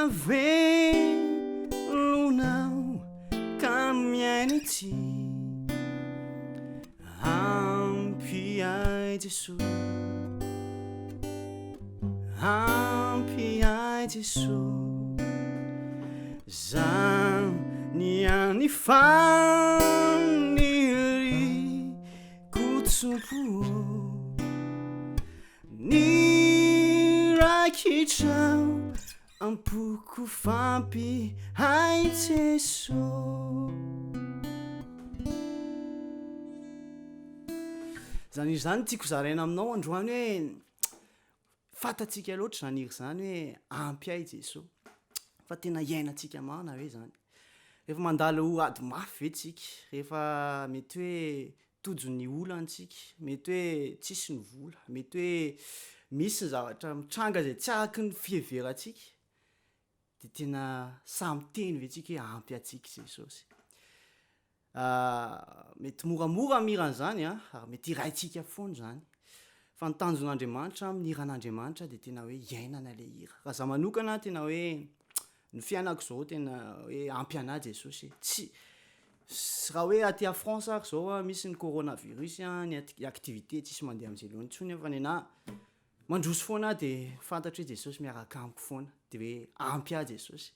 velonao ka miaina ity ampy ai Jesoa ampy ai Jesoa zany any faniry kotsompo ny rakitrao ampoko fampy ai Jesoa. Zany izy zany tiako zaraina aminao androany hoe fatatsika loatra zany iry zany hoe ampy ai Jesoa fa tena iainantsika marina hoe zany rehefa mandalo ady mafy ve tsika rehefa mety hoe tojo ny olantsika mety hoe tsisy ny vola mety hoe misy ny zavatra mitranga zay tsy ahaky ny fiheverantsika de tena samy teny ve tsika hoe ampy atsika Jesosy. Mety moramora miran'izany ary mety iraintsika foana zany fa ny tanjon'Andriamanitra amin'ny iran'Andriamanitra de tena hoe iainana le hira. Raha za manokana tena hoe ny fiainako zao tena hoe ampy anahy Jesosy tsy raha hoe aty à France ary zao misy ny coronavirus ny activité tsisy mandeha amin'izay loha intsony fa ny anahy mandroso foana de fantatro hoe Jesosy miaraka amiko foana de hoe ampy ahy Jesosy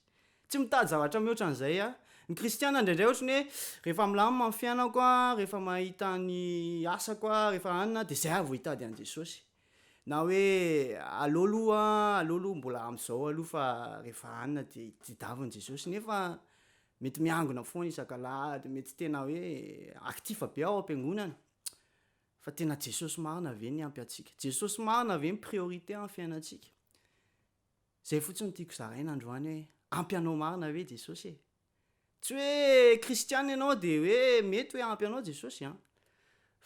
tsy mitady zavatra mihoatra an'izay ny kristiana indraindray ohatrany hoe rehefa milamina amin'ny fiainako rehefa mahita ny asako rehefa anina de zay vao hitady an Jesosy na hoe aloha mbola am'izao aloha fa rehefa anina de tadiavin'i Jesosy nefa mety miangona foana isan-kalahady mety tena hoe aktifa be ao am-piangonana fa tena Jesosy marina ve ny ampy atsika Jesosy marina ve ny priorité amin'ny fiainantsika zay fotsiny tiako zaraina androany hoe ampy anao marina ve Jesosy tsy hoe kristiana ianao de hoe mety hoe ampy anao Jesosy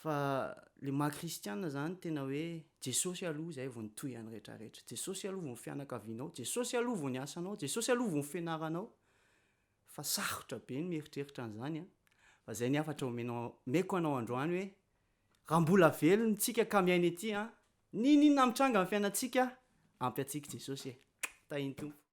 fa le maha-kristiana zany tena hoe Jesosy aloha zay vao nitohy any rehetrarehetra Jesosy aloha vao ny fianakavianao Jesosy aloha vao ny asanao Jesosy aloha vao ny fianaranao fa sarotra be ny mieritreritra an'izany fa zay ny afatra omeko anao androany hoe raha mbola velona tsika ka miaina ety ninona mitranga amin'ny fiainantsika ampy atsika Jesosy tahiny tompo.